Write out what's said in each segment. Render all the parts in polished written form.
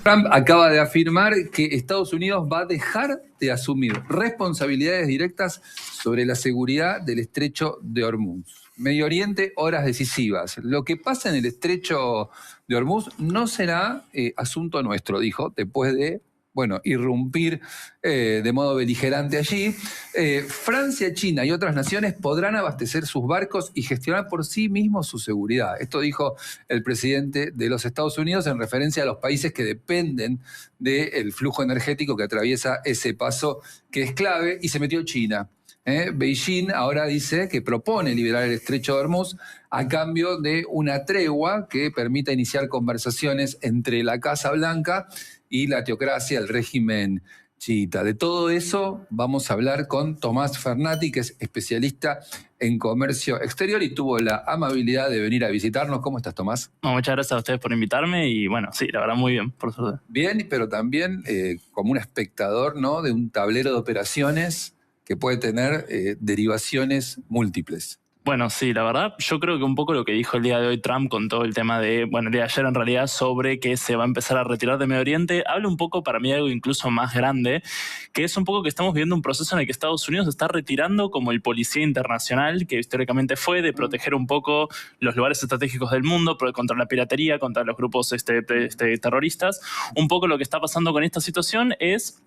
Trump acaba de afirmar que Estados Unidos va a dejar de asumir responsabilidades directas sobre la seguridad del estrecho de Hormuz. Medio Oriente, horas decisivas. Lo que pasa en el estrecho de Hormuz no será asunto nuestro, dijo, después de irrumpir de modo beligerante allí. Francia, China y otras naciones podrán abastecer sus barcos y gestionar por sí mismos su seguridad. Esto dijo el presidente de los Estados Unidos en referencia a los países que dependen del flujo energético que atraviesa ese paso que es clave, y se metió China. Beijing ahora dice que propone liberar el estrecho de Hormuz a cambio de una tregua que permita iniciar conversaciones entre la Casa Blanca y la teocracia, el régimen chiita. De todo eso vamos a hablar con Tomás Fernati, que es especialista en comercio exterior y tuvo la amabilidad de venir a visitarnos. ¿Cómo estás, Tomás? No, muchas gracias a ustedes por invitarme y bueno, sí, la verdad muy bien, por suerte. Bien, pero también como un espectador, ¿no?, de un tablero de operaciones que puede tener derivaciones múltiples. Bueno, sí, la verdad, yo creo que un poco lo que dijo el día de hoy Trump con todo el tema de, el día de ayer en realidad, sobre que se va a empezar a retirar de Medio Oriente, habla un poco para mí de algo incluso más grande, que es un poco que estamos viviendo un proceso en el que Estados Unidos se está retirando como el policía internacional, que históricamente fue de proteger un poco los lugares estratégicos del mundo contra la piratería, contra los grupos terroristas. Un poco lo que está pasando con esta situación es...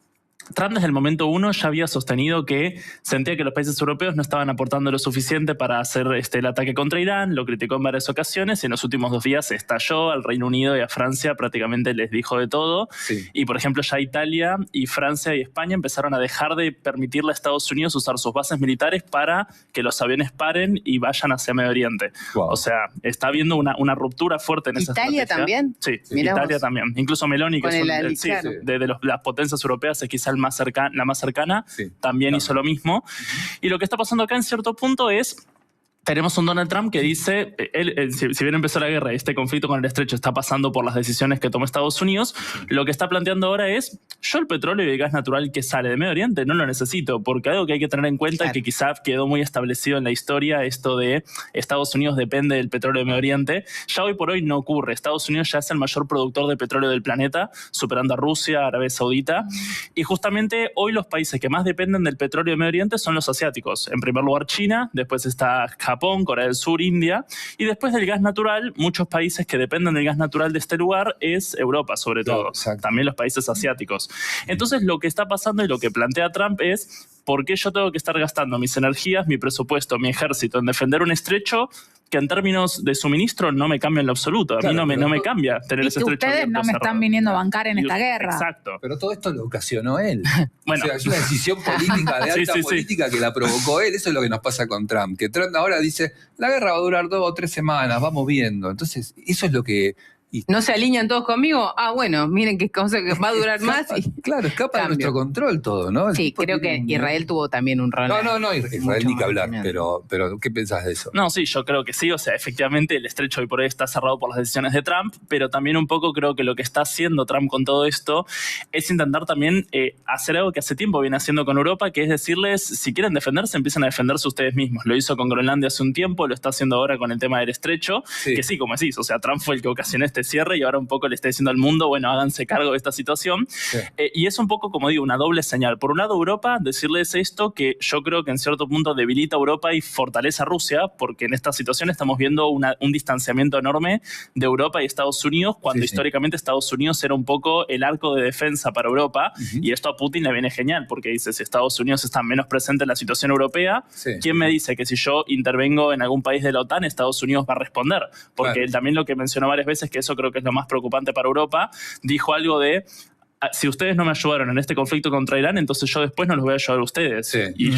Trump desde el momento uno ya había sostenido que sentía que los países europeos no estaban aportando lo suficiente para hacer el ataque contra Irán, lo criticó en varias ocasiones y en los últimos 2 días estalló al Reino Unido y a Francia, prácticamente les dijo de todo. Sí. Y por ejemplo ya Italia y Francia y España empezaron a dejar de permitirle a Estados Unidos usar sus bases militares para que los aviones paren y vayan hacia Medio Oriente. Wow. O sea, está habiendo una ruptura fuerte en esa estrategia. ¿Italia también? Sí, Italia también. Incluso Meloni, que es de las potencias europeas, es quizá la más cercana, sí, también hizo lo mismo. Y lo que está pasando acá en cierto punto es... Tenemos un Donald Trump que dice, si bien empezó la guerra y este conflicto con el estrecho está pasando por las decisiones que tomó Estados Unidos, lo que está planteando ahora es, yo el petróleo y el gas natural que sale de Medio Oriente no lo necesito, porque algo que hay que tener en cuenta es que quizás quedó muy establecido en la historia esto de Estados Unidos depende del petróleo de Medio Oriente. Ya hoy por hoy no ocurre. Estados Unidos ya es el mayor productor de petróleo del planeta, superando a Rusia, Arabia Saudita, y justamente hoy los países que más dependen del petróleo de Medio Oriente son los asiáticos. En primer lugar China, después está Japón, Corea del Sur, India, y después del gas natural, muchos países que dependen del gas natural de este lugar es Europa, sobre todo, también los países asiáticos. Entonces lo que está pasando y lo que plantea Trump es, ¿por qué yo tengo que estar gastando mis energías, mi presupuesto, mi ejército en defender un estrecho que en términos de suministro no me cambia en lo absoluto? A mí no me cambia tener ese estrecho. Ustedes no me están viniendo a bancar en esta guerra. Exacto. Pero todo esto lo ocasionó él. Bueno, o sea, es una decisión política, de alta política que la provocó él. Eso es lo que nos pasa con Trump. Que Trump ahora dice, la guerra va a durar 2 o 3 semanas, vamos viendo. Entonces, eso es lo que... ¿No se alinean todos conmigo? Ah, bueno, miren qué cosa que va a durar más. Y claro, escapa de nuestro control todo, ¿no? Sí, creo que Israel tuvo también un rol. No, Israel ni que hablar, pero ¿qué pensás de eso? No, sí, yo creo que sí, o sea, efectivamente el estrecho hoy por hoy está cerrado por las decisiones de Trump, pero también un poco creo que lo que está haciendo Trump con todo esto es intentar también hacer algo que hace tiempo viene haciendo con Europa, que es decirles, si quieren defenderse, empiecen a defenderse ustedes mismos. Lo hizo con Groenlandia hace un tiempo, lo está haciendo ahora con el tema del estrecho, que sí, como decís, o sea, Trump fue el que ocasionó este cierre y ahora un poco le está diciendo al mundo, bueno, háganse cargo de esta situación. Sí. Y es un poco, como digo, una doble señal. Por un lado, Europa, decirles esto que yo creo que en cierto punto debilita a Europa y fortalece a Rusia, porque en esta situación estamos viendo un distanciamiento enorme de Europa y Estados Unidos, cuando históricamente Estados Unidos era un poco el arco de defensa para Europa, y esto a Putin le viene genial, porque dice, si Estados Unidos está menos presente en la situación europea, ¿quién me dice que si yo intervengo en algún país de la OTAN, Estados Unidos va a responder? Porque él también lo que mencionó varias veces, que eso creo que es lo más preocupante para Europa, dijo algo de, si ustedes no me ayudaron en este conflicto contra Irán, entonces yo después no los voy a ayudar a ustedes. Sí. Y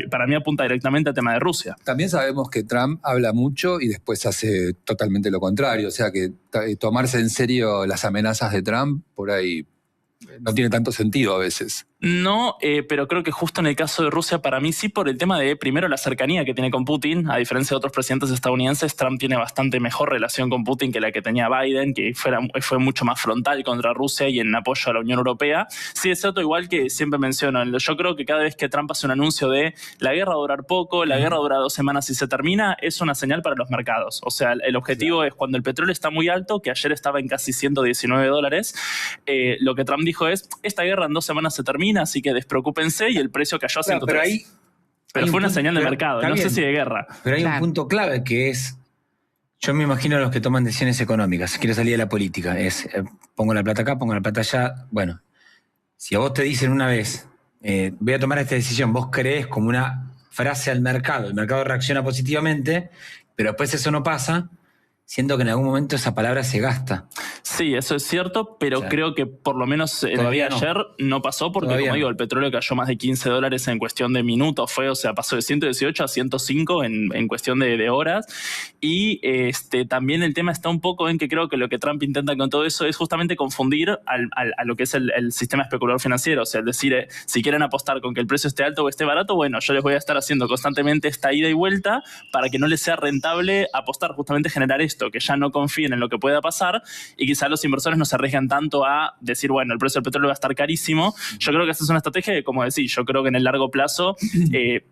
para mí apunta directamente al tema de Rusia. También sabemos que Trump habla mucho y después hace totalmente lo contrario. O sea que tomarse en serio las amenazas de Trump por ahí no tiene tanto sentido a veces. No, pero creo que justo en el caso de Rusia, para mí sí, por el tema de, primero, la cercanía que tiene con Putin. A diferencia de otros presidentes estadounidenses, Trump tiene bastante mejor relación con Putin que la que tenía Biden, que fue mucho más frontal contra Rusia y en apoyo a la Unión Europea. Sí, es cierto, igual que siempre menciono, yo creo que cada vez que Trump hace un anuncio de la guerra va a durar poco, la guerra dura 2 semanas y se termina, es una señal para los mercados. O sea, el objetivo es cuando el petróleo está muy alto, que ayer estaba en casi $119, lo que Trump dijo es, esta guerra en 2 semanas se termina, así que despreocúpense, y el precio cayó a 103. Pero fue una señal de mercado, no sé si de guerra. Pero hay un punto clave que es, yo me imagino a los que toman decisiones económicas, quiero salir de la política, es pongo la plata acá, pongo la plata allá. Bueno, si a vos te dicen una vez, voy a tomar esta decisión, vos creés como una frase al mercado, el mercado reacciona positivamente, pero después eso no pasa, siento que en algún momento esa palabra se gasta. Sí, eso es cierto, pero creo que por lo menos el día de ayer no pasó porque, todavía como digo, el petróleo cayó más de $15 en cuestión de minutos. O sea, pasó de 118 a 105 en cuestión de horas. Y también el tema está un poco en que creo que lo que Trump intenta con todo eso es justamente confundir a lo que es el sistema especulador financiero. O sea, es decir, si quieren apostar con que el precio esté alto o esté barato, bueno, yo les voy a estar haciendo constantemente esta ida y vuelta para que no les sea rentable apostar, justamente generar esto, que ya no confíen en lo que pueda pasar y quizás los inversores no se arriesgan tanto a decir, bueno, el precio del petróleo va a estar carísimo. Yo creo que esta es una estrategia que, como decís, yo creo que en el largo plazo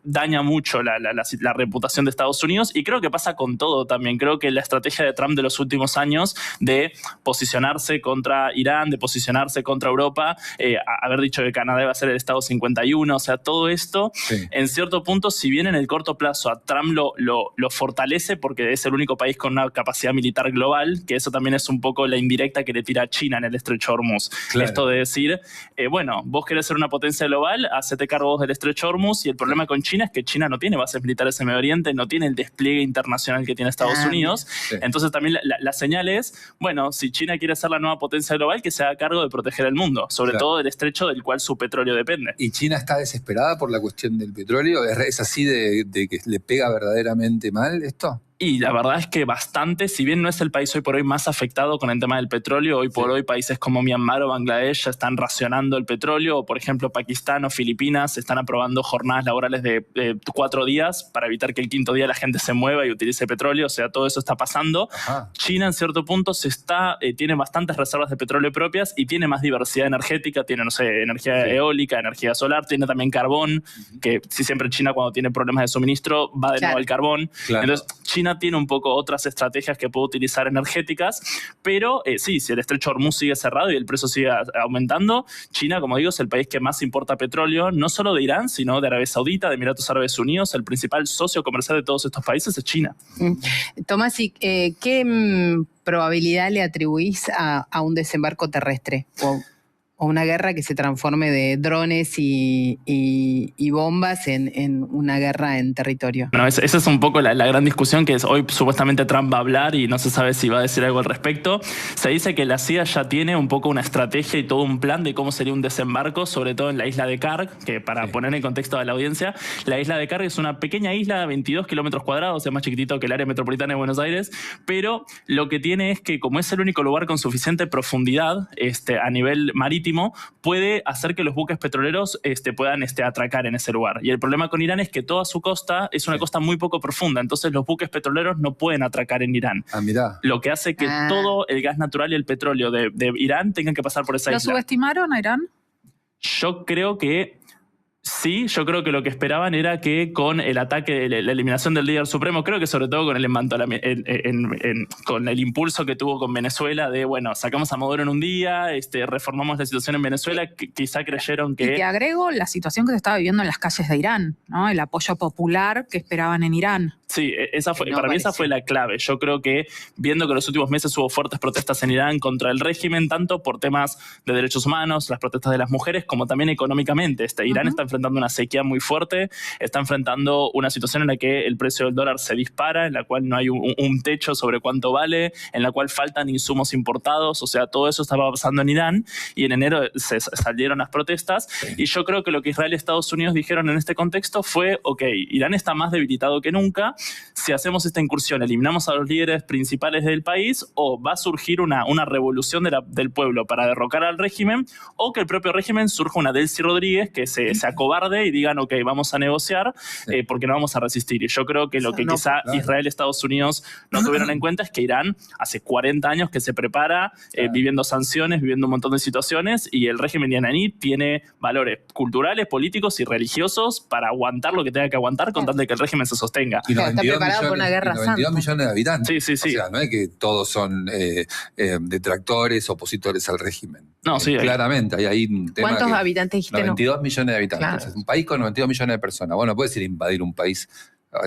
daña mucho la reputación de Estados Unidos, y creo que pasa con todo también. Creo que la estrategia de Trump de los últimos años de posicionarse contra Irán, de posicionarse contra Europa, haber dicho que Canadá iba a ser el Estado 51, o sea, todo esto, en cierto punto, si bien en el corto plazo a Trump lo fortalece porque es el único país con una capacidad militar global, que eso también es un poco la indirecta que le tira a China en el estrecho Hormuz. Claro. Esto de decir, bueno, vos querés ser una potencia global, hacete cargo vos del estrecho Hormuz, y el problema con China es que China no tiene bases militares en Medio Oriente, no tiene el despliegue internacional que tiene Estados Unidos. Sí. Entonces también la señal es, bueno, si China quiere ser la nueva potencia global, que se haga cargo de proteger el mundo, sobre todo del estrecho del cual su petróleo depende. ¿Y China está desesperada por la cuestión del petróleo? ¿Es así de que le pega verdaderamente mal esto? Y la verdad es que bastante, si bien no es el país hoy por hoy más afectado con el tema del petróleo, hoy por hoy países como Myanmar o Bangladesh ya están racionando el petróleo, o por ejemplo Pakistán o Filipinas están aprobando jornadas laborales de 4 días para evitar que el 5.º día la gente se mueva y utilice petróleo. O sea, todo eso está pasando. Ajá. China en cierto punto tiene bastantes reservas de petróleo propias y tiene más diversidad energética, tiene, no sé, energía eólica, energía solar, tiene también carbón, que si siempre China cuando tiene problemas de suministro va de nuevo al carbón. Claro. Entonces China tiene un poco otras estrategias que puede utilizar energéticas, pero sí, si el estrecho Hormuz sigue cerrado y el precio sigue aumentando, China, como digo, es el país que más importa petróleo, no solo de Irán, sino de Arabia Saudita, de Emiratos Árabes Unidos. El principal socio comercial de todos estos países es China. Tomás, ¿qué probabilidad le atribuís a un desembarco terrestre? O una guerra que se transforme de drones y bombas en una guerra en territorio. Bueno, esa es un poco la gran discusión, que es hoy supuestamente Trump va a hablar y no se sabe si va a decir algo al respecto. Se dice que la CIA ya tiene un poco una estrategia y todo un plan de cómo sería un desembarco, sobre todo en la isla de Karg, que para poner en contexto a la audiencia, la isla de Karg es una pequeña isla de 22 kilómetros cuadrados, es más chiquitito que el área metropolitana de Buenos Aires, pero lo que tiene es que, como es el único lugar con suficiente profundidad a nivel marítimo, puede hacer que los buques petroleros puedan atracar en ese lugar. Y el problema con Irán es que toda su costa es una costa muy poco profunda, entonces los buques petroleros no pueden atracar en Irán. Mirá. Lo que hace que todo el gas natural y el petróleo de Irán tengan que pasar por esa isla. ¿Lo subestimaron a Irán? Yo creo que sí, yo creo que lo que esperaban era que con el ataque, la eliminación del líder supremo, creo que sobre todo con con el impulso que tuvo con Venezuela de, bueno, sacamos a Maduro en un día, reformamos la situación en Venezuela, quizá creyeron que... Y te agrego la situación que se estaba viviendo en las calles de Irán, ¿no? El apoyo popular que esperaban en Irán. Sí, para mí esa fue la clave. Yo creo que, viendo que en los últimos meses hubo fuertes protestas en Irán contra el régimen, tanto por temas de derechos humanos, las protestas de las mujeres, como también económicamente. Irán está enfrentando una sequía muy fuerte, está enfrentando una situación en la que el precio del dólar se dispara, en la cual no hay un techo sobre cuánto vale, en la cual faltan insumos importados, o sea, todo eso estaba pasando en Irán, y en enero se salieron las protestas, y yo creo que lo que Israel y Estados Unidos dijeron en este contexto fue, ok, Irán está más debilitado que nunca, si hacemos esta incursión, eliminamos a los líderes principales del país, o va a surgir una revolución del pueblo para derrocar al régimen, o que el propio régimen surja una Delcy Rodríguez que se acobarde y digan, ok, vamos a negociar porque no vamos a resistir. Y yo creo que lo que quizá Israel y Estados Unidos no tuvieron en cuenta es que Irán hace 40 años que se prepara, viviendo sanciones, viviendo un montón de situaciones, y el régimen iraní tiene valores culturales, políticos y religiosos para aguantar lo que tenga que aguantar con tal de que el régimen se sostenga. Y está preparado para una guerra santa. 92 millones de habitantes. Sí. O sea, no es que todos son detractores, opositores al régimen. No, sí. Claramente, hay ahí un tema. ¿Cuántos habitantes dijiste? 92 millones de habitantes. Claro. Es un país con 92 millones de personas. Bueno, no puedes ir a invadir un país.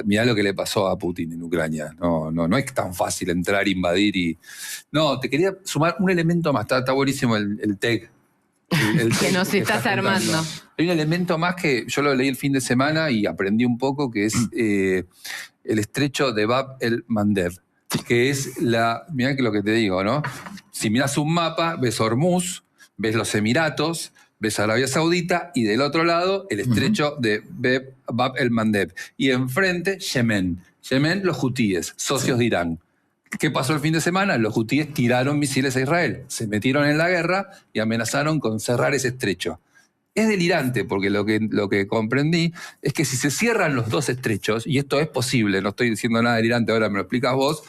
Mirá lo que le pasó a Putin en Ucrania. No es tan fácil entrar, invadir y... No, te quería sumar un elemento más. Está buenísimo el TEC. Que nos estás armando. Hay un elemento más que yo lo leí el fin de semana y aprendí un poco, que es el estrecho de Bab el-Mandeb, que es mirá que lo que te digo, ¿no? Si mirás un mapa, ves Hormuz, ves los Emiratos, ves Arabia Saudita, y del otro lado el estrecho de Bab el-Mandeb. Y enfrente, Yemen. Yemen, los hutíes, socios de Irán. ¿Qué pasó el fin de semana? Los hutíes tiraron misiles a Israel, se metieron en la guerra y amenazaron con cerrar ese estrecho. Es delirante, porque lo que comprendí es que si se cierran los dos estrechos, y esto es posible, no estoy diciendo nada delirante, ahora me lo explicas vos,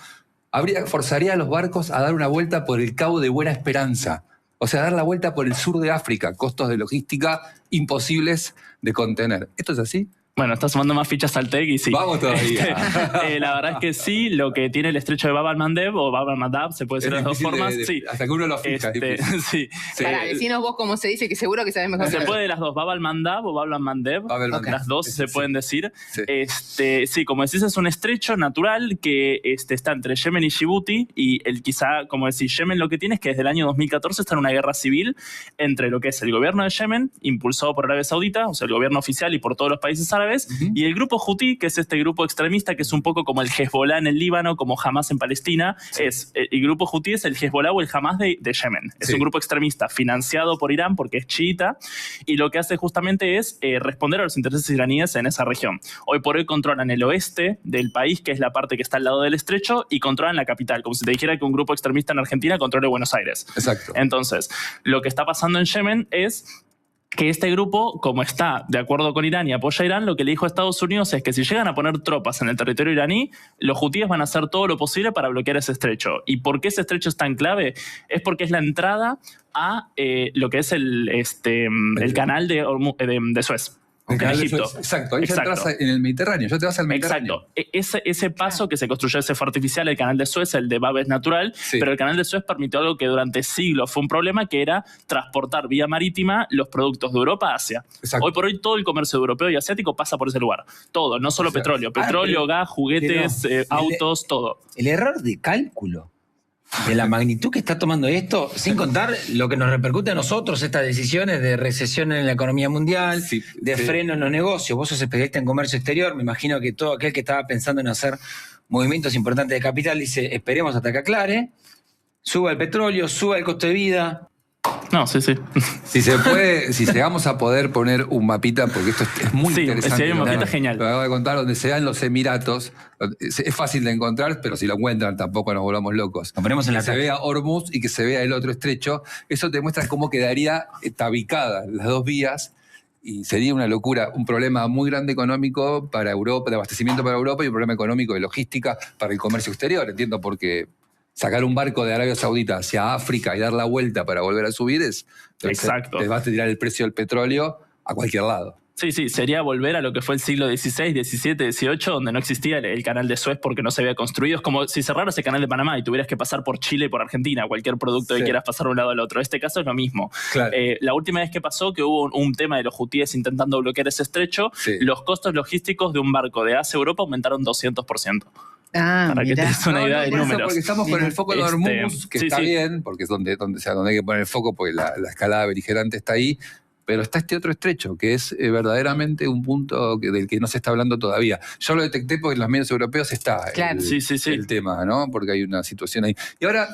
forzaría a los barcos a dar una vuelta por el Cabo de Buena Esperanza. O sea, dar la vuelta por el sur de África, costos de logística imposibles de contener. ¿Esto es así? Bueno, está sumando más fichas al TEC y sí. Vamos todavía. La verdad es que sí, lo que tiene el estrecho de Bab el-Mandeb o Bab el-Mandab, se puede decir de las dos formas. Sí. Hasta que uno lo fija. Sí. Para decinos vos cómo se dice, que seguro que sabés mejor. Se puede de las dos, Bab el-Mandab o Bab el-Mandeb. Las dos se pueden decir. Sí. Sí, como decís, es un estrecho natural que está entre Yemen y Djibouti, y quizá, como decís, Yemen lo que tiene es que desde el año 2014 está en una guerra civil entre lo que es el gobierno de Yemen, impulsado por Arabia Saudita, o sea, el gobierno oficial y por todos los países árabes, y el grupo Houthi, que es este grupo extremista que es un poco como el Hezbollah en el Líbano, como Hamas en Palestina. El grupo Houthi es el Hezbollah o el Hamas de Yemen. Es un grupo extremista financiado por Irán porque es chiita, y lo que hace justamente es responder a los intereses iraníes en esa región. Hoy por hoy controlan el oeste del país, que es la parte que está al lado del estrecho, y controlan la capital, como si te dijera que un grupo extremista en Argentina controle Buenos Aires. Exacto. Entonces, lo que está pasando en Yemen es que este grupo, como está de acuerdo con Irán y apoya a Irán, lo que le dijo a Estados Unidos es que si llegan a poner tropas en el territorio iraní, los hutíes van a hacer todo lo posible para bloquear ese estrecho. ¿Y por qué ese estrecho es tan clave? Es porque es la entrada a lo que es el canal de Suez. En Egipto. Exacto, ahí ya entras en el Mediterráneo, ya te vas al Mediterráneo. Exacto. Ese paso que se construyó, ese fue artificial, el canal de Suez, el de Bab es natural, pero el canal de Suez permitió algo que durante siglos fue un problema, que era transportar vía marítima los productos de Europa a Asia. Exacto. Hoy por hoy todo el comercio europeo y asiático pasa por ese lugar. Todo, no solo petróleo, gas, juguetes, autos, todo. El error de cálculo de la magnitud que está tomando esto, sin contar lo que nos repercute a nosotros, estas decisiones de recesión en la economía mundial, de freno en los negocios. Vos sos especialista en comercio exterior, me imagino que todo aquel que estaba pensando en hacer movimientos importantes de capital dice, esperemos hasta que aclare, suba el petróleo, suba el costo de vida. No, sí. Si se puede, si llegamos a poder poner un mapita, porque esto es muy interesante. Sí, hay un mapita genial. Lo acabo de contar, donde se dan los Emiratos. Es fácil de encontrar, pero si lo encuentran tampoco nos volvamos locos. Lo ponemos en la que se vea Hormuz y que se vea el otro estrecho. Eso te muestra cómo quedaría tabicada las dos vías. Y sería una locura, un problema muy grande económico para Europa, de abastecimiento para Europa, y un problema económico de logística para el comercio exterior. Entiendo por qué. Sacar un barco de Arabia Saudita hacia África y dar la vuelta para volver a subir exacto. Te vas a tirar el precio del petróleo a cualquier lado. Sí, sería volver a lo que fue el siglo XVI, XVII, XVIII, donde no existía el canal de Suez porque no se había construido. Es como si cerraras el canal de Panamá y tuvieras que pasar por Chile y por Argentina, cualquier producto que quieras pasar de un lado al otro. En este caso es lo mismo. Claro. La última vez que pasó, que hubo un tema de los hutíes intentando bloquear ese estrecho, los costos logísticos de un barco de Asia a Europa aumentaron 200%. Para que te des una idea de números. Porque estamos con el foco de Hormuz, que está bien, porque es donde hay que poner el foco, porque la escalada beligerante está ahí. pero está este otro estrecho, que es verdaderamente un punto del que no se está hablando todavía. Yo lo detecté porque en los medios europeos está el tema, ¿no? Porque hay una situación ahí. Y ahora,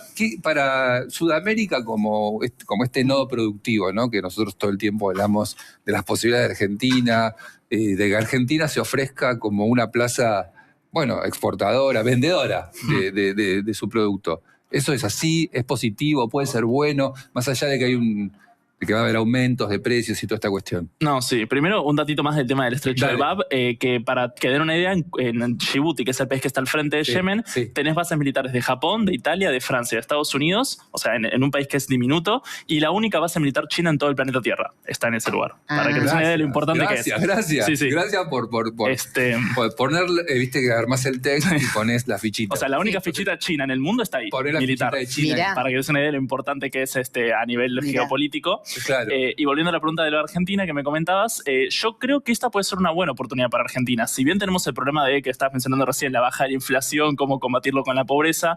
para Sudamérica como este nodo productivo, ¿no? Que nosotros todo el tiempo hablamos de las posibilidades de Argentina, de que Argentina se ofrezca como una plaza, bueno, exportadora, vendedora de su producto. ¿Eso es así? ¿Es positivo? ¿Puede ser bueno? Más allá de que va a haber aumentos de precios y toda esta cuestión. No, sí. Primero, un datito más del tema del estrecho de Bab, que para que den una idea, en Djibouti, que es el país que está al frente de Yemen, tenés bases militares de Japón, de Italia, de Francia, de Estados Unidos, o sea, en un país que es diminuto, y la única base militar china en todo el planeta Tierra está en ese lugar. Para que den una idea de lo importante que es. Gracias. Sí, sí. Gracias por poner, viste que armás el texto y pones la fichita. O sea, la única fichita china en el mundo está ahí, militar. De China. Para que des una idea de lo importante que es a nivel geopolítico. Claro. Y volviendo a la pregunta de la Argentina que me comentabas, yo creo que esta puede ser una buena oportunidad para Argentina. Si bien tenemos el problema de que estabas mencionando recién, la baja de la inflación, cómo combatirlo con la pobreza,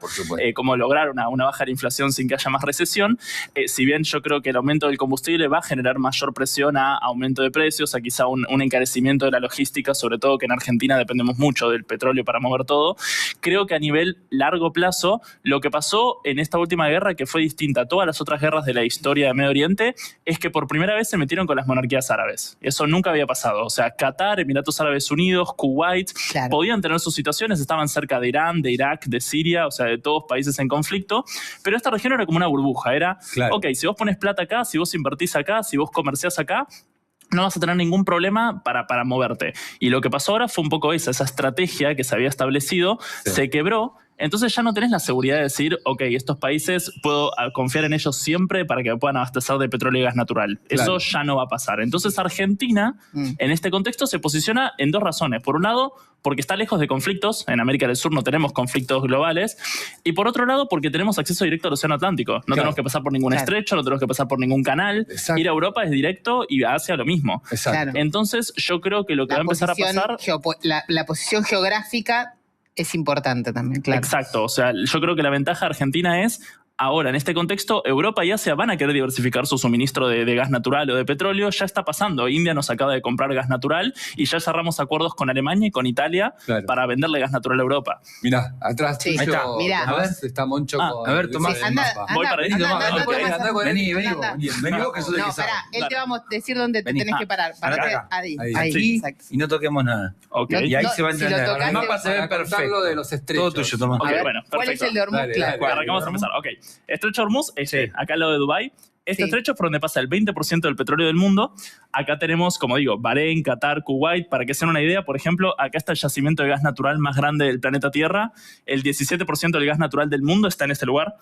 cómo lograr una baja de la inflación sin que haya más recesión, si bien yo creo que el aumento del combustible va a generar mayor presión a aumento de precios, a quizá un encarecimiento de la logística, sobre todo que en Argentina dependemos mucho del petróleo para mover todo, creo que a nivel largo plazo, lo que pasó en esta última guerra, que fue distinta a todas las otras guerras de la historia de Medio Oriente, es que por primera vez se metieron con las monarquías árabes. Eso nunca había pasado. O sea, Qatar, Emiratos Árabes Unidos, Kuwait, podían tener sus situaciones, estaban cerca de Irán, de Irak, de Siria, o sea, de todos países en conflicto, pero esta región era como una burbuja. Era, ok, si vos pones plata acá, si vos invertís acá, si vos comerciás acá, no vas a tener ningún problema para moverte. Y lo que pasó ahora fue un poco esa estrategia que se había establecido, se quebró. Entonces ya no tenés la seguridad de decir, ok, estos países puedo confiar en ellos siempre para que me puedan abastecer de petróleo y gas natural. Eso ya no va a pasar. Entonces Argentina, en este contexto, se posiciona en dos razones. Por un lado, porque está lejos de conflictos. En América del Sur no tenemos conflictos globales. Y por otro lado, porque tenemos acceso directo al Océano Atlántico. No tenemos que pasar por ningún estrecho, no tenemos que pasar por ningún canal. Ir a Europa es directo y a Asia lo mismo. Entonces yo creo que lo que va a empezar a pasar... La posición geográfica es importante también, claro. Exacto. O sea, yo creo que la ventaja de Argentina es... Ahora, en este contexto, Europa y Asia van a querer diversificar su suministro de gas natural o de petróleo. Ya está pasando. India nos acaba de comprar gas natural y ya cerramos acuerdos con Alemania y con Italia para venderle gas natural a Europa. Mirá, atrás tuyo, ahí está. Mirá. Tomás, está Moncho con... A ver, Tomás. Voy para ahí. Vení vos que sos el que sabe. Pará, él te vamos a decir dónde te tenés que parar. Ahí. Aquí, y no toquemos nada. Y ahí se va a entender. El mapa se ve perfecto. de los estrechos. Todo tuyo, Tomás. Bueno, ¿cuál es el de Hormuz? Claro. Arrancamos a empezar. Ok. Estrecho de Hormuz, acá al lado de Dubái. Este estrecho es por donde pasa el 20% del petróleo del mundo. Acá tenemos, como digo, Bahrein, Qatar, Kuwait. Para que se den una idea, por ejemplo, acá está el yacimiento de gas natural más grande del planeta Tierra. El 17% del gas natural del mundo está en este lugar.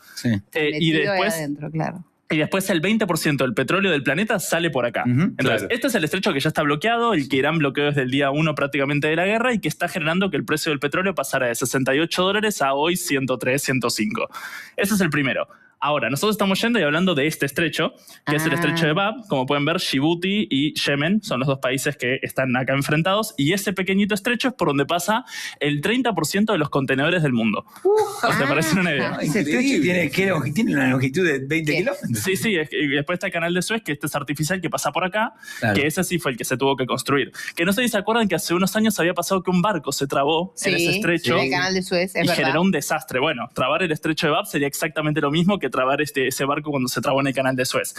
Y después... Adentro, claro. Y después el 20% del petróleo del planeta sale por acá. Entonces, este es el estrecho que ya está bloqueado, el que Irán bloqueó desde el día 1 prácticamente de la guerra y que está generando que el precio del petróleo pasara de $68 a hoy 103, 105. Ese es el primero. Ahora, nosotros estamos yendo y hablando de este estrecho, que es el estrecho de Bab. Como pueden ver, Djibouti y Yemen son los dos países que están acá enfrentados. Y ese pequeñito estrecho es por donde pasa el 30% de los contenedores del mundo. ¿Te parece una idea? Ese estrecho tiene una longitud de 20 kilómetros. Sí, y después está el canal de Suez, que este es artificial, que pasa por acá, que ese sí fue el que se tuvo que construir. Que no sé si se acuerdan que hace unos años había pasado que un barco se trabó en ese estrecho. En el canal de Suez, y generó un desastre. Bueno, trabar el estrecho de Bab sería exactamente lo mismo que trabar ese barco cuando se trabó en el canal de Suez.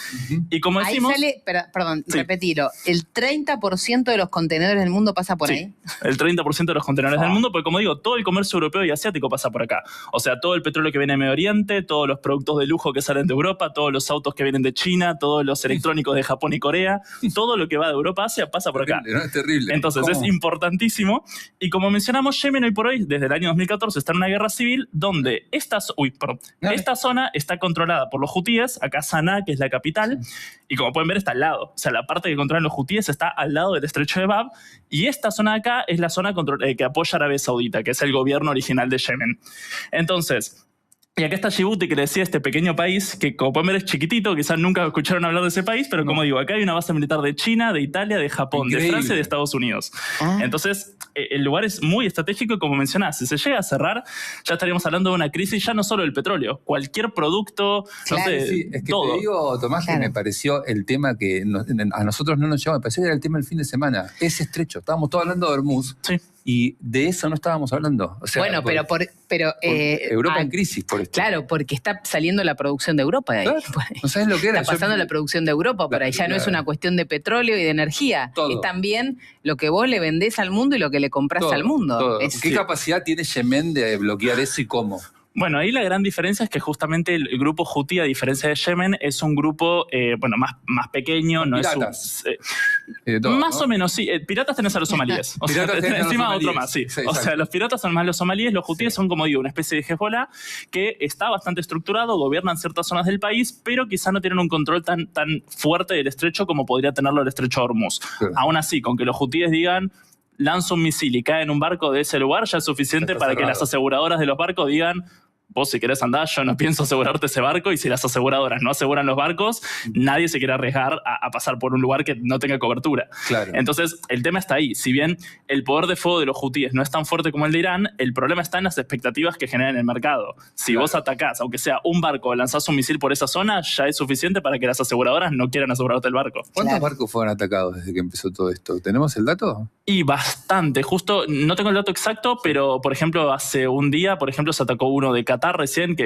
Y como decimos... Ahí sale, repetilo, el 30% de los contenedores del mundo pasa por ahí. El 30% de los contenedores del mundo, porque como digo, todo el comercio europeo y asiático pasa por acá. O sea, todo el petróleo que viene de Medio Oriente, todos los productos de lujo que salen de Europa, todos los autos que vienen de China, todos los electrónicos de Japón y Corea, todo lo que va de Europa a Asia pasa por acá. Es terrible. Entonces es importantísimo. Y como mencionamos, Yemen hoy por hoy, desde el año 2014, está en una guerra civil donde esta zona está controlada por los hutíes, acá Sanaa, que es la capital, y como pueden ver está al lado. O sea, la parte que controlan los hutíes está al lado del estrecho de Bab, y esta zona de acá es la zona que apoya Arabia Saudita, que es el gobierno original de Yemen. Entonces, Y acá está Djibouti, que le decía este pequeño país, que como pueden ver es chiquitito, quizás nunca escucharon hablar de ese país, pero como digo, acá hay una base militar de China, de Italia, de Japón, de Francia y de Estados Unidos. Entonces, el lugar es muy estratégico y como mencionás, si se llega a cerrar, ya estaríamos hablando de una crisis ya no solo del petróleo, cualquier producto, no sé, sí, es que todo. te digo, Tomás, que me pareció el tema que a nosotros no nos llevó, me pareció que era el tema del fin de semana, ese estrecho, estábamos todos hablando de Hormuz. Sí. Y de eso no estábamos hablando. O sea, bueno, pero Europa en crisis por esto. Claro, porque está saliendo la producción de Europa de ahí. Claro, no sabes lo que era. Está pasando la producción de Europa por ahí. Ya no es una cuestión de petróleo y de energía. Todo. Es también lo que vos le vendés al mundo y lo que le compras al mundo. Todo. ¿Qué capacidad tiene Yemen de bloquear eso y cómo? Bueno, ahí la gran diferencia es que justamente el grupo Houthi, a diferencia de Yemen, es un grupo más pequeño. No piratas. Es más o menos, sí. Piratas tenés a los somalíes. O sea, encima otro más, sí. O sea, los piratas son más los somalíes, los hutíes son, como digo, una especie de Hezbollah que está bastante estructurado, gobiernan ciertas zonas del país, pero quizá no tienen un control tan fuerte del estrecho como podría tenerlo el estrecho de Hormuz. Claro. Aún así, con que los hutíes digan lanza un misil y cae en un barco de ese lugar, ya es suficiente para que las aseguradoras de los barcos digan: vos si querés andar, yo no pienso asegurarte ese barco, y si las aseguradoras no aseguran los barcos, nadie se quiere arriesgar a pasar por un lugar que no tenga cobertura. Claro. Entonces, el tema está ahí. Si bien el poder de fuego de los hutíes no es tan fuerte como el de Irán, el problema está en las expectativas que generan en el mercado. Si vos atacás, aunque sea un barco, o lanzás un misil por esa zona, ya es suficiente para que las aseguradoras no quieran asegurarte el barco. ¿Cuántos barcos fueron atacados desde que empezó todo esto? ¿Tenemos el dato? Y bastante. Justo, no tengo el dato exacto, pero, por ejemplo, hace un día, se atacó uno de Qatar recién,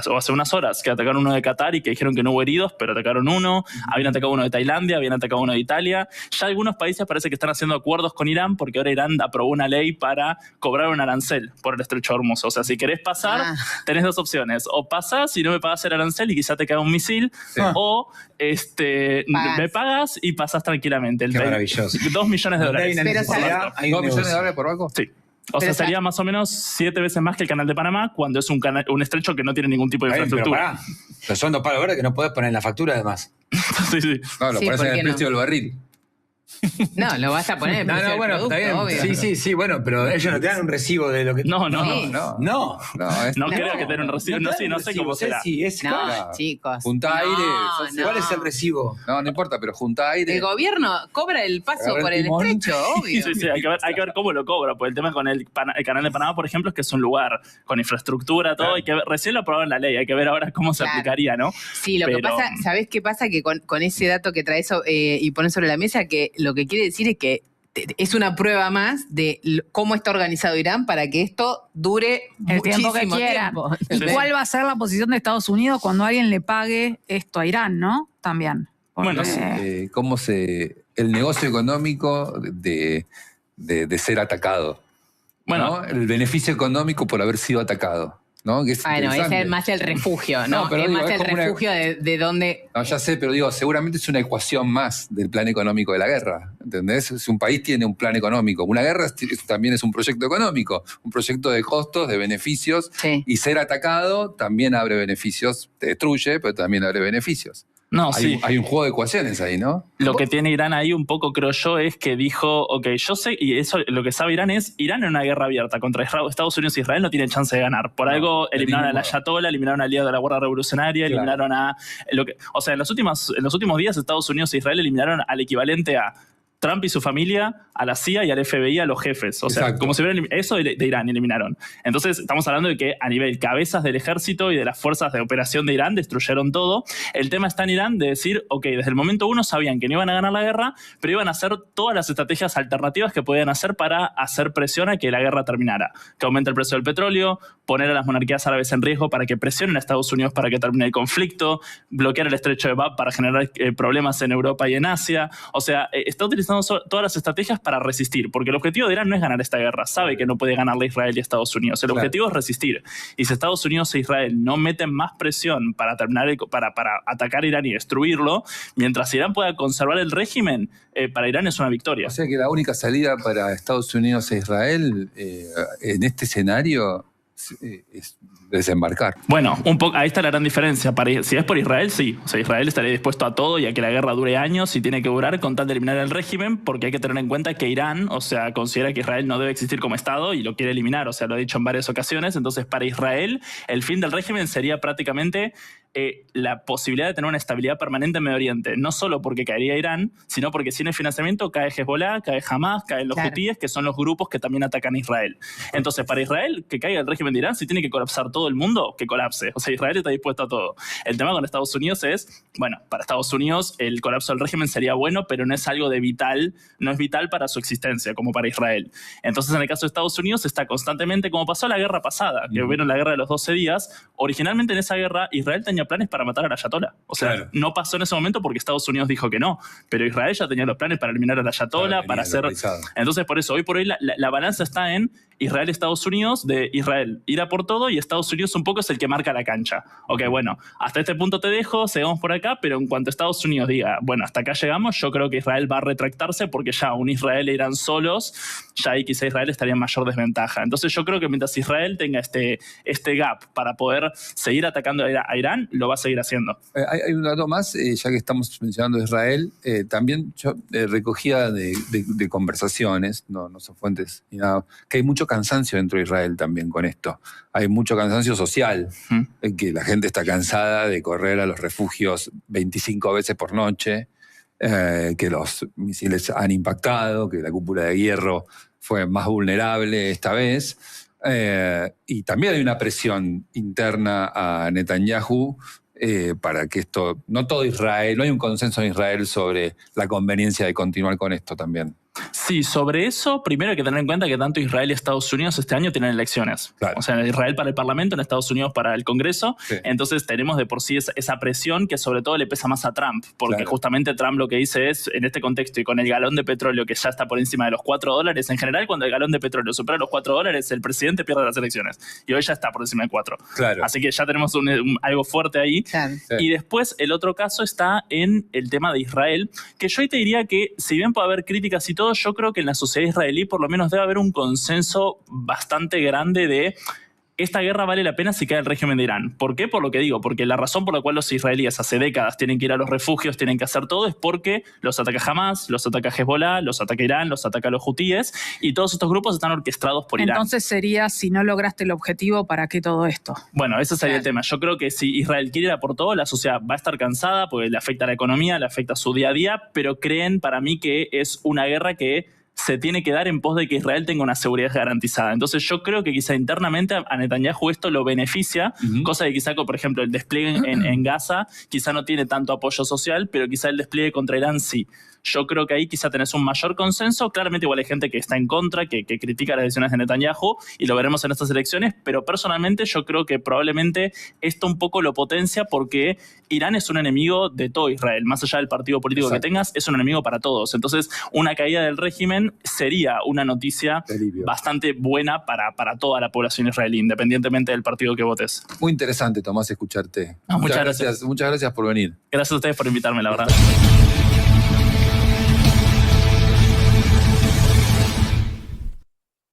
o hace unas horas, que atacaron uno de Qatar y que dijeron que no hubo heridos, pero atacaron uno. Habían atacado uno de Tailandia, habían atacado uno de Italia. Ya algunos países parece que están haciendo acuerdos con Irán, porque ahora Irán aprobó una ley para cobrar un arancel por el estrecho de Hormuz. O sea, si querés pasar, tenés dos opciones. O pasás y no me pagas el arancel y quizá te cae un misil, o me pagas y pasás tranquilamente. Qué maravilloso. $2 millones. Pero ¿2 millones de dólares por barco? Sí. O sea, sería más o menos 7 veces más que el canal de Panamá, cuando es un estrecho que no tiene ningún tipo de infraestructura. Pero son 2 palos verdes que no podés poner en la factura, además. Sí. No, lo pones en el precio del barril. No, lo vas a poner en el precio del producto, está bien. obvio. Sí, bueno, pero ellos no te dan un recibo de lo que... No creo que te den un recibo. No sé cómo será. No, chicos. Junta aire. ¿Cuál es el recibo? No importa, pero junta aire. El gobierno cobra el paso por el estrecho, obvio. Sí, hay que ver cómo lo cobra. Porque el tema con el canal de Panamá, por ejemplo, es que es un lugar con infraestructura, todo. Hay que ver, recién lo aprobaron la ley, hay que ver ahora cómo se aplicaría, ¿no? Sí, lo que pasa, ¿sabés qué pasa? Que con ese dato que traes y pones sobre la mesa, que lo que quiere decir es que es una prueba más de cómo está organizado Irán para que esto dure el tiempo que quiera. ¿Y cuál va a ser la posición de Estados Unidos cuando alguien le pague esto a Irán, no? También. Bueno, cómo el negocio económico de ser atacado. Bueno, ¿no? El beneficio económico por haber sido atacado. ¿No? Que es es más el refugio, ¿no? Pero es más el refugio de donde... No, ya sé, pero seguramente es una ecuación más del plan económico de la guerra, ¿entendés? Si un país tiene un plan económico, una guerra también es un proyecto económico, un proyecto de costos, de beneficios, y ser atacado también abre beneficios, te destruye, pero también abre beneficios. No, hay un juego de ecuaciones ahí, ¿no? Lo que tiene Irán ahí un poco, creo yo, es que dijo, yo sé, y eso lo que sabe Irán en una guerra abierta contra Estados Unidos e Israel no tiene chance de ganar. Por algo eliminaron al Ayatollah, eliminaron al líder de la Guardia Revolucionaria, eliminaron a... en los últimos días Estados Unidos e Israel eliminaron al equivalente a Trump y su familia, a la CIA y al FBI, a los jefes. O sea, como si hubieran eso de Irán eliminaron. Entonces, estamos hablando de que a nivel cabezas del ejército y de las fuerzas de operación de Irán destruyeron todo. El tema está en Irán de decir, desde el momento uno sabían que no iban a ganar la guerra, pero iban a hacer todas las estrategias alternativas que podían hacer para hacer presión a que la guerra terminara. Que aumente el precio del petróleo, poner a las monarquías árabes en riesgo para que presionen a Estados Unidos para que termine el conflicto, bloquear el estrecho de Bab para generar problemas en Europa y en Asia. O sea, está utilizando todas las estrategias para resistir, porque el objetivo de Irán no es ganar esta guerra, sabe que no puede ganarle Israel y Estados Unidos, el objetivo es resistir, y si Estados Unidos e Israel no meten más presión para atacar a Irán y destruirlo, mientras Irán pueda conservar el régimen, para Irán es una victoria. O sea que la única salida para Estados Unidos e Israel en este escenario desembarcar. Bueno, un poco, ahí está la gran diferencia. Si es por Israel, sí. O sea, Israel estaría dispuesto a todo y a que la guerra dure años y tiene que durar con tal de eliminar el régimen, porque hay que tener en cuenta que Irán, o sea, considera que Israel no debe existir como Estado y lo quiere eliminar. O sea, lo ha dicho en varias ocasiones. Entonces, para Israel, el fin del régimen sería prácticamente la posibilidad de tener una estabilidad permanente en Medio Oriente. No solo porque caería Irán, sino porque sin el financiamiento cae Hezbollah, cae Hamas, caen los hutíes, que son los grupos que también atacan a Israel. Entonces, para Israel, que caiga el régimen de Irán, si tiene que colapsar todo el mundo, que colapse. O sea, Israel está dispuesto a todo. El tema con Estados Unidos es, bueno, para Estados Unidos el colapso del régimen sería bueno, pero no es algo de vital, no es vital para su existencia, como para Israel. Entonces, en el caso de Estados Unidos, está constantemente, como pasó la guerra pasada, que vieron la guerra de los 12 días, originalmente en esa guerra Israel tenía planes para matar al ayatolá. O sea, no pasó en ese momento porque Estados Unidos dijo que no, pero Israel ya tenía los planes para eliminar al ayatolá, para hacer... Entonces, por eso, hoy por hoy la balanza está en Israel, Estados Unidos, de Israel ir a por todo y Estados Unidos un poco es el que marca la cancha. Ok, bueno, hasta este punto te dejo, seguimos por acá, pero en cuanto Estados Unidos diga, bueno, hasta acá llegamos, yo creo que Israel va a retractarse porque ya un Israel e Irán solos, ya ahí quizá Israel estaría en mayor desventaja. Entonces yo creo que mientras Israel tenga este gap para poder seguir atacando a Irán, lo va a seguir haciendo. Hay un dato más, ya que estamos mencionando Israel, también yo recogía de conversaciones, no son fuentes ni nada, que hay mucho cansancio dentro de Israel también con esto. Hay mucho cansancio social, que la gente está cansada de correr a los refugios 25 veces por noche, que los misiles han impactado, que la cúpula de hierro fue más vulnerable esta vez. Y también hay una presión interna a Netanyahu para que esto, no todo Israel, no hay un consenso en Israel sobre la conveniencia de continuar con esto también. Sí, sobre eso, primero hay que tener en cuenta que tanto Israel y Estados Unidos este año tienen elecciones. Claro. O sea, Israel para el Parlamento, en Estados Unidos para el Congreso. Sí. Entonces tenemos de por sí esa presión que sobre todo le pesa más a Trump, porque justamente Trump lo que dice es, en este contexto y con el galón de petróleo que ya está por encima de los $4, en general cuando el galón de petróleo supera los $4, el presidente pierde las elecciones. Y hoy ya está por encima de 4. Claro. Así que ya tenemos algo fuerte ahí. Claro. Sí. Y después el otro caso está en el tema de Israel, que yo ahí te diría que si bien puede haber críticas y todo, yo creo que en la sociedad israelí por lo menos debe haber un consenso bastante grande de esta guerra vale la pena si cae el régimen de Irán. ¿Por qué? Por lo que digo, porque la razón por la cual los israelíes hace décadas tienen que ir a los refugios, tienen que hacer todo, es porque los ataca Hamas, los ataca Hezbollah, los ataca Irán, los ataca los hutíes, y todos estos grupos están orquestados por Irán. Entonces sería, si no lograste el objetivo, ¿para qué todo esto? Bueno, ese sería el tema. Yo creo que si Israel quiere ir a por todo, la sociedad va a estar cansada porque le afecta a la economía, le afecta a su día a día, pero creen para mí que es una guerra que se tiene que dar en pos de que Israel tenga una seguridad garantizada. Entonces yo creo que quizá internamente a Netanyahu esto lo beneficia, cosa que quizá, por ejemplo, el despliegue en Gaza quizá no tiene tanto apoyo social, pero quizá el despliegue contra Irán sí. Yo creo que ahí quizá tenés un mayor consenso. Claramente igual hay gente que está en contra, que critica las decisiones de Netanyahu, y lo veremos en estas elecciones, pero personalmente yo creo que probablemente esto un poco lo potencia porque Irán es un enemigo de todo Israel. Más allá del partido político que tengas, es un enemigo para todos. Entonces, una caída del régimen sería una noticia bastante buena para toda la población israelí, independientemente del partido que votes. Muy interesante, Tomás, escucharte. Muchas gracias. Muchas gracias por venir. Gracias a ustedes por invitarme, la verdad.